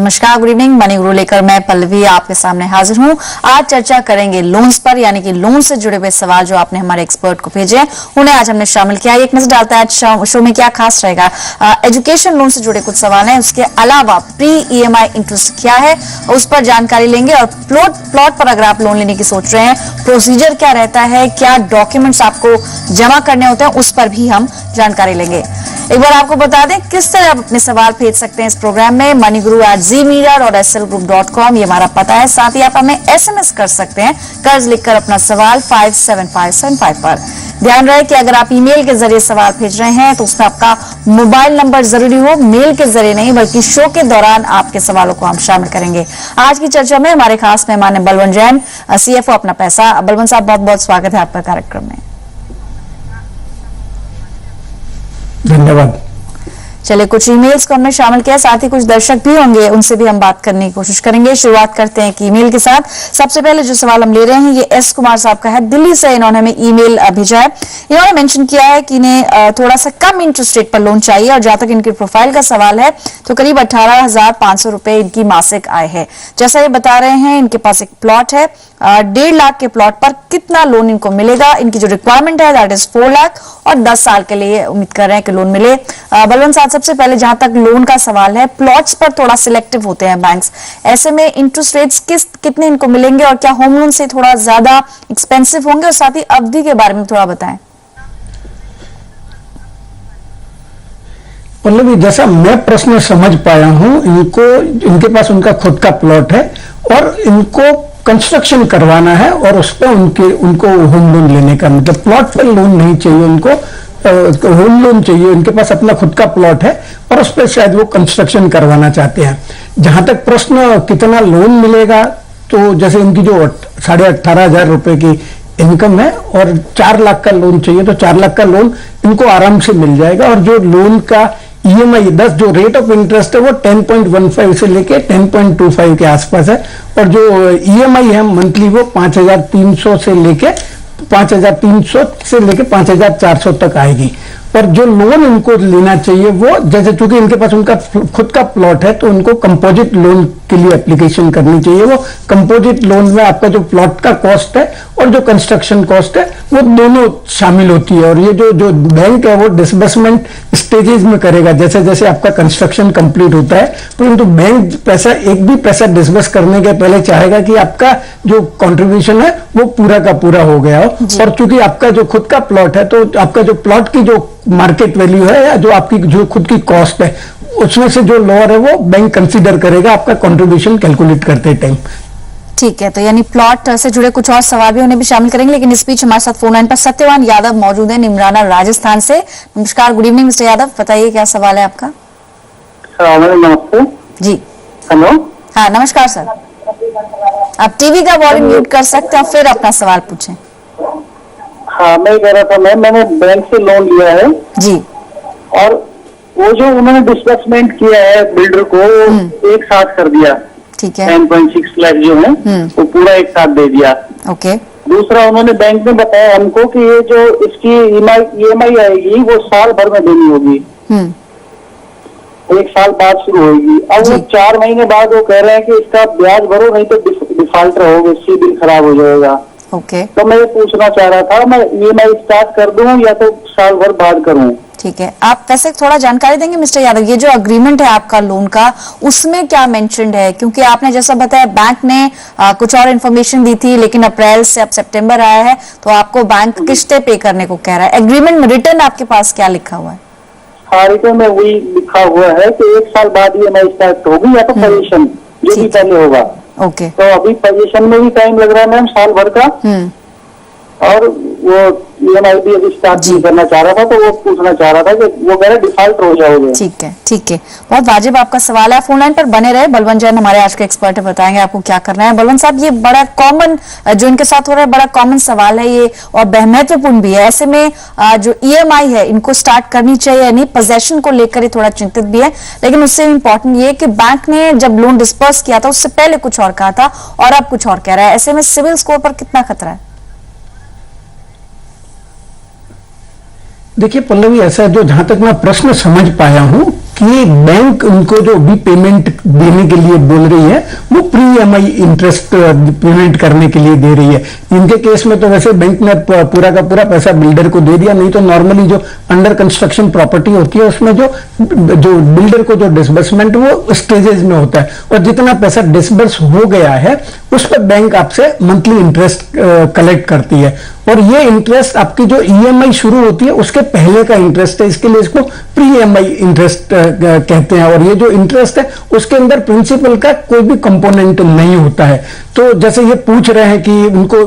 नमस्कार, good evening. Money गुरु लेकर मैं पल्लवी आपके सामने हाजिर हूं। आज चर्चा करेंगे लोन्स पर, यानी कि लोन से जुड़े हुए सवाल जो आपने हमारे एक्सपर्ट को भेजे हैं, उन्हें आज हमने शामिल किया। एक नजर डालता है आज शो में क्या खास रहेगा। एजुकेशन लोन से जुड़े कुछ सवाल हैं, उसके अलावा प्री EMI इंटरेस्ट क्या है उस पर जानकारी लेंगे, और प्लॉट पर अगर आप लोन लेने की सोच रहे हैं, प्रोसीजर क्या रहता है, क्या डॉक्यूमेंट्स आपको जमा करने होते हैं, उस पर भी हम जानकारी लेंगे। एक बार आपको बता दें किस तरह आप अपने सवाल भेज सकते हैं इस प्रोग्राम में। moneyGuru@zmedia.slgroup.com ये हमारा पता है। साथ ही आप हमें SMS कर सकते हैं, कर्ज लिखकर अपना सवाल 57575 पर। ध्यान रहे कि अगर आप ईमेल के जरिए सवाल भेज रहे हैं तो उसमें आपका मोबाइल नंबर जरूरी हो, मेल के जरिए नहीं, बल्कि शो के दौरान आपके सवालों को हम शामिल करेंगे। आज की चर्चा में हमारे खास मेहमान है बलवंत जैन, CFO अपना पैसा। बलवंत साहब, बहुत बहुत स्वागत है आपका कार्यक्रम में। धन्यवाद। चलिए, कुछ ईमेल्स को हमने शामिल किया, साथ ही कुछ दर्शक भी होंगे, उनसे भी हम बात करने की कोशिश करेंगे। शुरुआत करते हैं कि ईमेल के साथ। सबसे पहले जो सवाल हम ले रहे हैं ये S कुमार साहब का है, दिल्ली से। इन्होंने हमें ईमेल भेजा है। इन्होंने मेंशन किया है कि इन्हें थोड़ा सा कम इंटरेस्ट रेट पर लोन चाहिए, और जहां तक इनकी प्रोफाइल का सवाल है तो करीब 18,500 रुपए इनकी मासिक आय है। जैसा ये बता रहे हैं, इनके पास एक प्लॉट है, 1.5 लाख के प्लॉट पर कितना लोन इनको मिलेगा। इनकी जो रिक्वायरमेंट है दैट इज 4 लाख, और 10 साल के लिए उम्मीद कर रहे हैं कि लोन मिले। बलवंत साहब, सबसे पहले जहां तक लोन का सवाल है, प्लॉट्स पर थोड़ा सिलेक्टिव होते हैं बैंक्स, ऐसे में इंटरेस्ट रेट्स कितने इनको मिलेंगे, और क्या होम लोन से थोड़ा ज्यादा एक्सपेंसिव होंगे, और साथ ही अवधि के बारे में थोड़ा बताएं। पल्लवी, जैसा मैं प्रश्न समझ पाया हूं, इनके पास उनका खुद का प्लॉट है और इनको कंस्ट्रक्शन करवाना है, और उस पर उनको होम लोन लेने का, मतलब प्लॉट पर लोन नहीं चाहिए उनको, होम लोन चाहिए। इनके पास अपना खुद का प्लॉट है और उस पर शायद वो कंस्ट्रक्शन करवाना चाहते हैं। जहां तक प्रश्न कितना लोन मिलेगा, तो जैसे इनकी जो 18,500 रुपए की इनकम है और 4 लाख का लोन चाहिए, तो 4 लाख का लोन इनको आराम से मिल जाएगा। और जो लोन का EMI 10 जो रेट ऑफ इंटरेस्ट है वो 10.15 से लेके 10.25 के आसपास है, और जो EMI है मंथली वो 5,300 से लेके 5,400 तक आएगी। पर जो लोन इनको लेना चाहिए वो, जैसे चूंकि इनके पास उनका खुद का प्लॉट है, तो उनको कंपोजिट लोन के लिए एप्लीकेशन करनी चाहिए। वो कंपोजिट लोन में आपका जो प्लॉट का कॉस्ट है और जो कंस्ट्रक्शन कॉस्ट है वो दोनों शामिल होती है। और ये जो बैंक है वो डिसबर्समेंट स्टेजेस में करेगा, जैसे जैसे आपका कंस्ट्रक्शन कंप्लीट होता है। परंतु बैंक एक भी पैसा डिसबर्स करने के पहले चाहेगा कि आपका जो कंट्रीब्यूशन है वो पूरा का पूरा हो गया हो। और चूंकि आपका जो खुद का प्लॉट है, तो आपका जो प्लॉट की जो मार्केट वैल्यू है, या जो आपकी जो खुद की कॉस्ट है, उसमें से जो लोअर है वो बैंक कंसीडर करेगा आपका कंट्रीब्यूशन कैलकुलेट करते टाइम। ठीक है, तो यानी प्लॉट से जुड़े कुछ और सवाल भी उन्हें भी शामिल करेंगे, लेकिन इस बीच हमारे साथ फोन लाइन पर सत्यवान यादव मौजूद है, निमराना राजस्थान से। नमस्कार, गुड इवनिंग मिस्टर यादव, बताइए क्या सवाल है आपका। नमस्ते जी। हेलो। हाँ, नमस्कार सर। आप टीवी का वॉल्यूम म्यूट कर सकते हैं और फिर अपना सवाल पूछें। हाँ, मैं कह रहा था, मैंने बैंक से लोन लिया है जी, और वो जो उन्होंने डिस्बर्समेंट किया है बिल्डर को, एक साथ कर दिया। ठीक है। 10.6 लाख जो है वो पूरा एक साथ दे दिया। ओके। दूसरा, उन्होंने बैंक में बताया हमको कि ये जो इसकी EMI आएगी वो साल भर में देनी होगी, 1 साल बाद शुरू होगी। अब वो 4 महीने बाद वो कह रहे हैं कि इसका ब्याज भरो, नहीं तो डिफॉल्ट रहोगे, सिबिल खराब हो जाएगा। ओके। तो मैं ये पूछना चाह रहा था, मैं EMI स्टार्ट कर दूं या तो साल भर बाद करूं? ठीक है, आप वैसे थोड़ा जानकारी देंगे मिस्टर यादव, ये जो अग्रीमेंट है आपका लोन का, उसमें क्या मेंशन्ड है? क्योंकि आपने जैसा बताया बैंक ने कुछ और इन्फॉर्मेशन दी थी, लेकिन अप्रैल से अब सितंबर आया है तो आपको बैंक किस्तें पे करने को कह रहा है। एग्रीमेंट में रिटर्न आपके पास क्या लिखा हुआ है? हाँ, रिटर्न में वही लिखा हुआ है कि 1 साल बाद EMI स्टार्ट होगी, या तो पोजीशन जो भी पहले होगा। ओके। तो अभी पोजीशन में भी टाइम लग रहा है मैम, साल भर का। और वो EMI भी अभी स्टार्ट नहीं करना चाह रहा था, तो वो पूछना चाह रहा था कि वो कह रहे डिफॉल्ट हो जाओगे। ठीक है, ठीक है, बहुत वाजिब आपका सवाल है। फोन लाइन पर बने रहे, बलवंत जैन हमारे आज के एक्सपर्ट है, बताएंगे आपको क्या करना है। बलवंत साहब, ये बड़ा कॉमन जो इनके साथ हो रहा है, बड़ा कॉमन सवाल है ये, और महत्वपूर्ण भी है। ऐसे में जो EMI है इनको स्टार्ट करनी चाहिए या नहीं, पोजेशन को लेकर ये थोड़ा चिंतित भी है। लेकिन उससे इंपॉर्टेंट ये कि बैंक ने जब लोन डिस्पर्स किया था उससे पहले कुछ और कहा था और अब कुछ और कह रहा है। ऐसे में सिविल स्कोर पर कितना खतरा है? देखिए पल्लवी, ऐसा है, जो जहां तक मैं प्रश्न समझ पाया हूं कि बैंक उनको जो भी पेमेंट देने के लिए बोल रही है वो प्री EMI इंटरेस्ट पेमेंट करने के लिए दे रही है। इनके केस में तो वैसे बैंक ने पूरा का पूरा पैसा बिल्डर को दे दिया, नहीं तो नॉर्मली जो अंडर कंस्ट्रक्शन प्रॉपर्टी होती है उसमें जो बिल्डर को जो डिसबर्समेंट वो स्टेजेस में होता है, और जितना पैसा डिसबर्स हो गया है उस पर बैंक आपसे मंथली इंटरेस्ट कलेक्ट करती है। और ये इंटरेस्ट आपकी जो EMI शुरू होती है उसके पहले का इंटरेस्ट है, इसके लिए इसको प्री EMI इंटरेस्ट कहते हैं। और ये जो इंटरेस्ट है उसके अंदर प्रिंसिपल का कोई भी कंपोनेंट नहीं होता है। तो जैसे ये पूछ रहे हैं कि उनको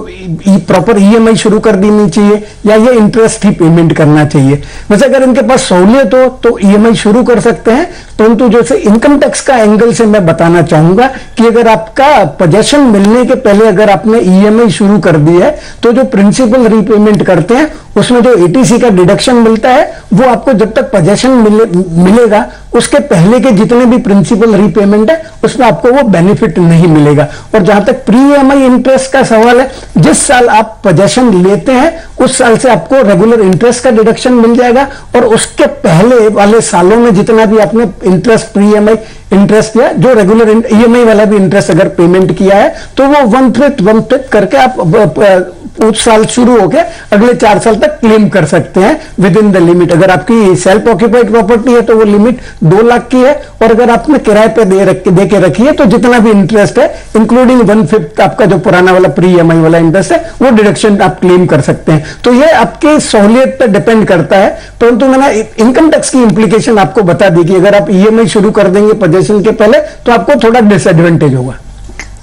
प्रॉपर EMI शुरू कर देनी चाहिए या ये इंटरेस्ट ही पेमेंट करना चाहिए। वैसे अगर इनके पास सहूलियत हो तो EMI शुरू कर सकते हैं, परंतु जैसे इनकम टैक्स का एंगल से मैं बताना चाहूंगा कि अगर आपका पोजेशन मिलने के पहले अगर आपने EMI शुरू कर दी है तो जो प्रिंसिपल रीपेमेंट करते हैं उसमें जो ATC का डिडक्शन मिलता है वो आपको जब तक पोजेशन मिलेगा उसके पहले के जितने भी प्रिंसिपल रीपेमेंट है उसमें आपको वो बेनिफिट नहीं मिलेगा। और जहां तक प्री EMI इंटरेस्ट का सवाल है, जिस साल आप पोजेशन लेते हैं उस साल से आपको रेगुलर इंटरेस्ट का डिडक्शन मिल जाएगा, और उसके पहले वाले सालों में जितना भी आपने इंटरेस्ट प्री EMI इंटरेस्ट या जो रेगुलर EMI वाला भी इंटरेस्ट अगर पेमेंट किया है तो वो वन फिफ्थ करके आप उस साल शुरू होकर अगले 4 साल तक क्लेम कर सकते हैं विद इन द लिमिट। अगर आपकी सेल्फ ऑक्यूपाइड प्रॉपर्टी है तो वो लिमिट 2 लाख की है, और अगर आपने किराए पे दे के रखी है तो जितना भी इंटरेस्ट है इंक्लूडिंग 1/5 आपका जो पुराना वाला प्री EMI वाला इंटरेस्ट है वो डिडक्शन आप क्लेम कर सकते हैं। तो ये आपकी सहूलियत पर डिपेंड करता है, परंतु मैंने इनकम टैक्स की इंप्लीकेशन आपको बता दी कि अगर आप EMI शुरू कर देंगे पोजेशन के पहले तो आपको थोड़ा डिसएडवांटेज होगा।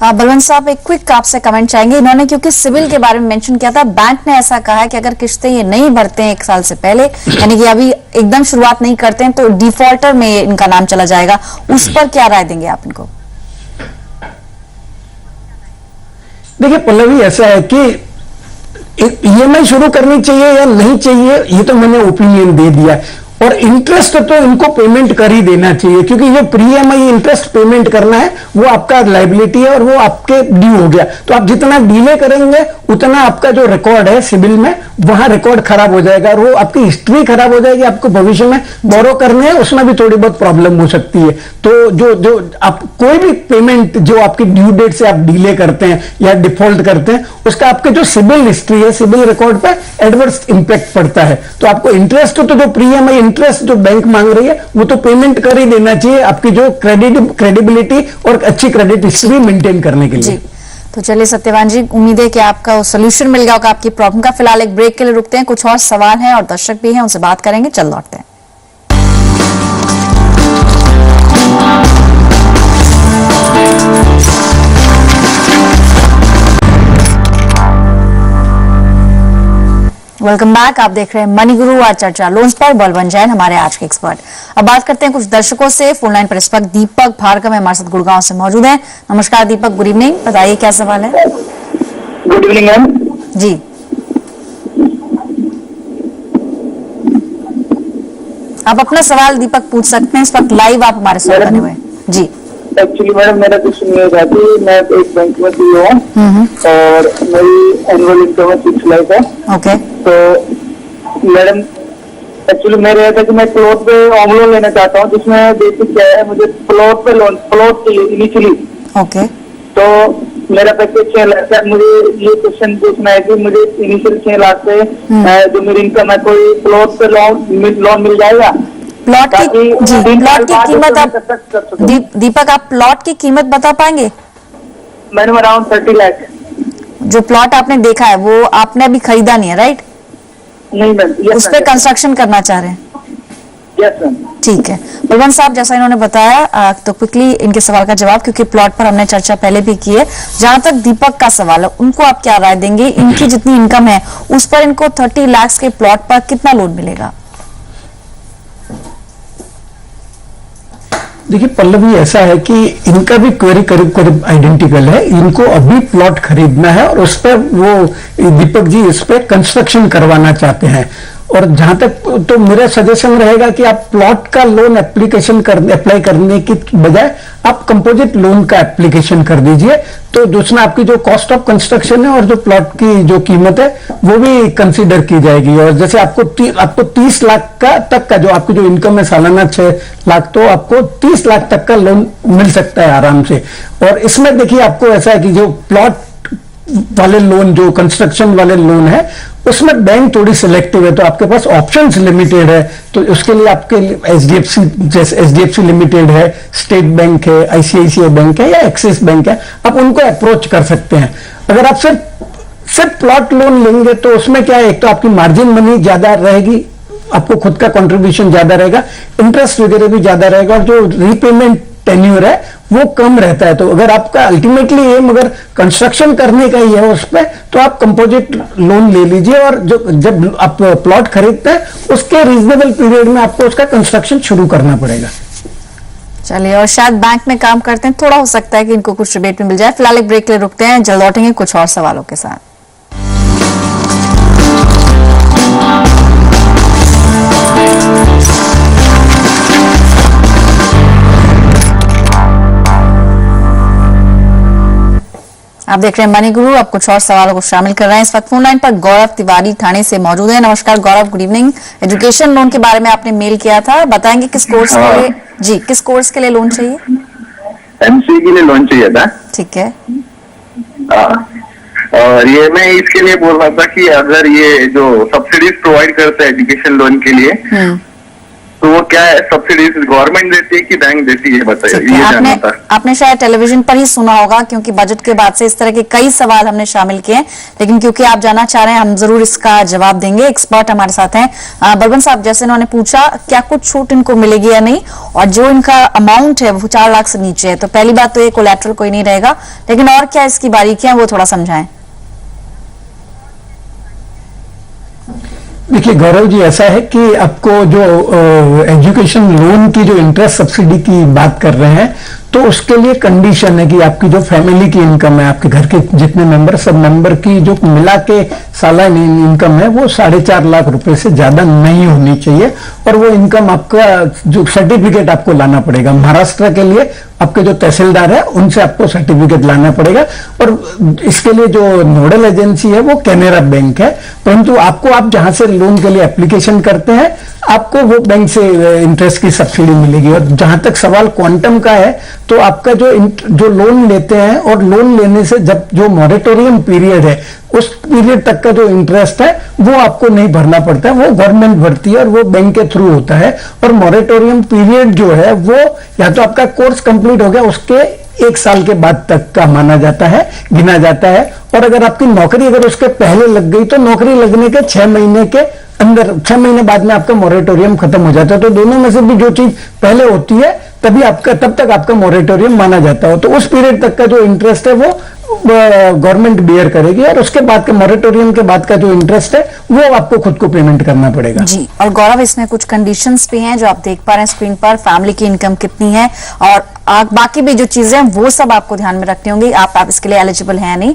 बलवंत साहब, एक क्विक आपसे कमेंट चाहेंगे। इन्होंने क्योंकि सिविल के बारे में मेंशन किया था, बैंक ने ऐसा कहा है कि अगर किस्तें ये नहीं भरते हैं 1 साल से पहले, यानी कि अभी एकदम शुरुआत नहीं करते हैं, तो डिफॉल्टर में इनका नाम चला जाएगा। उस पर क्या राय देंगे आप इनको? देखिए पल्लवी, ऐसा है कि EMI शुरू करनी चाहिए या नहीं चाहिए ये तो मैंने ओपिनियन दे दिया, और इंटरेस्ट तो इनको पेमेंट कर ही देना चाहिए, क्योंकि ये प्री EMI इंटरेस्ट पेमेंट करना है वो आपका लायबिलिटी है और वो आपके ड्यू हो गया। तो आप जितना डिले करेंगे उतना आपका जो रिकॉर्ड है सिविल में वहां रिकॉर्ड खराब हो जाएगा, और वो आपकी हिस्ट्री खराब हो जाएगी। आपको भविष्य में बोरो करने हैं उसमें भी थोड़ी बहुत प्रॉब्लम हो सकती है। तो जो आप कोई भी पेमेंट जो आपकी ड्यू डेट से आप डिले करते हैं या डिफॉल्ट करते हैं उसका आपके जो सिविल हिस्ट्री है, सिविल रिकॉर्ड पे एडवर्स इंपैक्ट पड़ता है। तो आपको इंटरेस्ट तो जो प्री EMI इंटरेस्ट जो बैंक मांग रही है वो तो पेमेंट कर ही देना चाहिए, आपकी जो क्रेडिबिलिटी और अच्छी क्रेडिट हिस्ट्री मेंटेन करने के लिए। तो चलिए सत्यवान जी, उम्मीद है कि आपका सोल्यूशन मिल गया होगा आपकी प्रॉब्लम का। फिलहाल एक ब्रेक के लिए रुकते हैं, कुछ और सवाल हैं और दर्शक भी हैं, उनसे बात करेंगे। चल लौटते हैं। Welcome back. आप देख रहे हैं मनी गुरु, आज चर्चा लोन्स पर। बलवंत जैन हमारे आज के एक्सपर्ट। अब बात करते हैं कुछ दर्शकों से। फोन लाइन पर इस वक्त दीपक भार्गव हमारे साथ गुड़गांव से मौजूद हैं। नमस्कार दीपक, गुड इवनिंग। बताइए क्या सवाल है? गुड इवनिंग मैम जी। आप अपना सवाल दीपक पूछ सकते हैं, इस वक्त लाइव आप हमारे साथ बने हुए हैं। जी। एक्चुअली मैडम मेरा क्वेश्चन ये था कि मैं एक बैंक में पी हूँ और मेरी एनुअल इनकम 6 लाख है। ओके। तो मैडम एक्चुअली मेरा यह था कि मैं प्लॉट पे होम लोन लेना चाहता हूँ, जिसमें बेसिक क्या है, मुझे प्लॉट पे लोन, प्लॉट के लिए इनिशियली। ओके। तो मेरा पैकेज 6 लाख है। मुझे ये क्वेश्चन पूछना है कि मुझे इनिशियल 6 लाख से जो मेरी इनकम है, कोई प्लॉट पे लोन मिल जाएगा? प्लॉट की जी, प्लॉट की कीमत आप दीपक आप प्लॉट की कीमत बता पाएंगे? Madam around 30 lakh. जो प्लॉट आपने देखा है वो आपने अभी खरीदा नहीं है, राइट? नहीं मैम। उस पर कंस्ट्रक्शन करना चाह रहे हैं? Yes ma'am. ठीक है बलवंत साहब, जैसा इन्होंने बताया तो क्विकली इनके सवाल का जवाब, क्योंकि प्लॉट पर हमने चर्चा पहले भी की है। जहां तक दीपक का सवाल है, उनको आप क्या राय देंगे? इनकी जितनी इनकम है उस पर इनको 30 लाख के प्लॉट पर कितना लोन मिलेगा? देखिए पल्लवी, ऐसा है कि इनका भी क्वेरी करीब आइडेंटिकल है। इनको अभी प्लॉट खरीदना है और उस पर वो दीपक जी इस पर कंस्ट्रक्शन करवाना चाहते हैं। और जहां तक तो मेरा सजेशन रहेगा कि आप प्लॉट का लोन अप्लाई करने की बजाय आप कंपोजिट लोन का एप्लीकेशन कर दीजिए। तो दूसरा आपकी जो कॉस्ट ऑफ कंस्ट्रक्शन है और जो प्लॉट की जो कीमत है वो भी कंसीडर की जाएगी। और जैसे आपको 30 लाख तक का जो आपकी जो इनकम है सालाना 6 लाख, तो आपको 30 लाख तक का लोन मिल सकता है आराम से। और इसमें देखिए आपको ऐसा है कि जो प्लॉट वाले लोन, जो कंस्ट्रक्शन वाले लोन है, उसमें बैंक थोड़ी सिलेक्टिव है, तो आपके पास ऑप्शंस लिमिटेड है। तो उसके लिए आपके एचडीएफसी, जैसे एचडीएफसी लिमिटेड है, स्टेट बैंक है, आईसीआईसीआई बैंक है या एक्सिस बैंक है, आप उनको अप्रोच कर सकते हैं। अगर आप सिर्फ प्लॉट लोन लेंगे तो उसमें क्या है, एक तो आपकी मार्जिन मनी ज्यादा रहेगी, आपको खुद का कंट्रीब्यूशन ज्यादा रहेगा, इंटरेस्ट वगैरह भी ज्यादा रहेगा, और जो रीपेमेंट टेन्यूर है वो कम रहता है। तो अगर आपका अल्टीमेटली एम अगर कंस्ट्रक्शन करने का ही है उस पर, तो आप कंपोजिट लोन ले लीजिए, और जब आप प्लॉट खरीदते हैं उसके रीजनेबल पीरियड में आपको उसका कंस्ट्रक्शन शुरू करना पड़ेगा। चलिए, और शायद बैंक में काम करते हैं, थोड़ा हो सकता है कि इनको कुछ रिबेट में मिल जाए। फिलहाल एक ब्रेक के लिए रुकते हैं, जल्द लौटेंगे कुछ और सवालों के साथ। आप देख रहे हैं मनी गुरु, अब कुछ और सवालों को शामिल कर रहे हैं। इस वक्त फोन लाइन पर गौरव तिवारी ठाणे से मौजूद है। नमस्कार गौरव, गुड इवनिंग। एजुकेशन लोन के बारे में आपने मेल किया था, बताएंगे किस कोर्स के लिए? जी, किस कोर्स के लिए लोन चाहिए? एमसीए के लिए लोन चाहिए था। ठीक है। और ये मैं इसके लिए बोल रहा था कि अगर ये जो सब्सिडीज प्रोवाइड करते हैं एजुकेशन लोन के लिए, तो वो क्या है, सब्सिडीज गवर्नमेंट देती है कि बैंक देती है, बताइए, ये जानना था। आपने शायद टेलीविजन पर ही सुना होगा, क्योंकि बजट के बाद से इस तरह के कई सवाल हमने शामिल किए, लेकिन क्योंकि आप जानना चाह रहे हैं, हम जरूर इसका जवाब देंगे। एक्सपर्ट हमारे साथ हैं बलवंत साहब। जैसे उन्होंने पूछा क्या कुछ छूट इनको मिलेगी या नहीं, और जो इनका अमाउंट है वो 4 लाख से नीचे है, तो पहली बात तो ये कोलैटरल कोई नहीं रहेगा, लेकिन और क्या इसकी बारीकियां वो थोड़ा समझाएं। देखिए गौरव जी, ऐसा है कि आपको जो एजुकेशन लोन की जो इंटरेस्ट सब्सिडी की बात कर रहे हैं, तो उसके लिए कंडीशन है कि आपकी जो फैमिली की इनकम है, आपके घर के जितने मेंबर, सब मेंबर की जो मिला के सालाना इनकम है वो 4.5 लाख रुपए से ज्यादा नहीं होनी चाहिए। और वो इनकम आपका जो सर्टिफिकेट आपको लाना पड़ेगा, महाराष्ट्र के लिए आपके जो तहसीलदार है उनसे आपको सर्टिफिकेट लाना पड़ेगा। और इसके लिए जो नोडल एजेंसी है वो कैनरा बैंक है, परंतु आपको, आप जहां से लोन के लिए एप्लीकेशन करते हैं, आपको वो बैंक से इंटरेस्ट की सब्सिडी मिलेगी। और जहां तक सवाल क्वांटम का है, तो आपका जो लोन लेते हैं, और लोन लेने से जब जो मॉरेटोरियम पीरियड है उस पीरियड तक का जो इंटरेस्ट है वो आपको नहीं भरना पड़ता है, वो गवर्नमेंट भरती है और वो बैंक के थ्रू होता है। और मॉरेटोरियम पीरियड जो है वो या तो आपका कोर्स कंप्लीट हो गया उसके 1 साल के बाद तक का माना जाता है, गिना जाता है। और अगर आपकी नौकरी अगर उसके पहले लग गई, तो नौकरी लगने के 6 महीने के अंदर, 6 महीने बाद में आपका मॉरेटोरियम खत्म हो जाता है। तो दोनों में से भी जो चीज पहले होती है तब तक आपका मॉरेटोरियम माना जाता हो। तो उस पीरियड तक का जो इंटरेस्ट है वो गवर्नमेंट बियर करेगी, और उसके बाद के मॉरेटोरियम के बाद का जो इंटरेस्ट है वो आपको खुद को पेमेंट करना पड़ेगा। जी, और गौरव, इसमें कुछ कंडीशंस भी हैं जो आप देख पा रहे हैं स्क्रीन पर। फैमिली की इनकम कितनी है और बाकी भी जो चीजें हैं वो सब आपको ध्यान में रखनी होंगी। आप इसके लिए एलिजिबल है नहीं,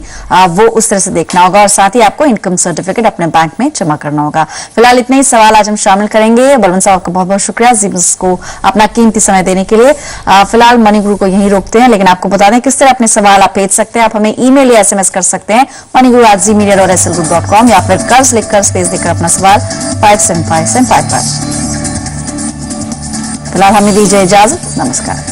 वो उस तरह से देखना होगा, और साथ ही आपको इनकम सर्टिफिकेट अपने बैंक में जमा करना होगा। फिलहाल इतने ही सवाल आज हम शामिल करेंगे। बलवंत साहब का बहुत बहुत शुक्रिया जी को अपना कीमती समय देने के लिए। फिलहाल मनी गुरु को यहीं रोकते हैं, लेकिन आपको बता दें किस तरह अपने सवाल आप भेज सकते हैं। आप हमें ईमेल या SMS कर सकते हैं moniguru@gmedia.slgroup.com, या फिर कर्ज लिखकर स्पेस देकर अपना सवाल 575755। फिलहाल हमें दीजिए इजाजत, नमस्कार।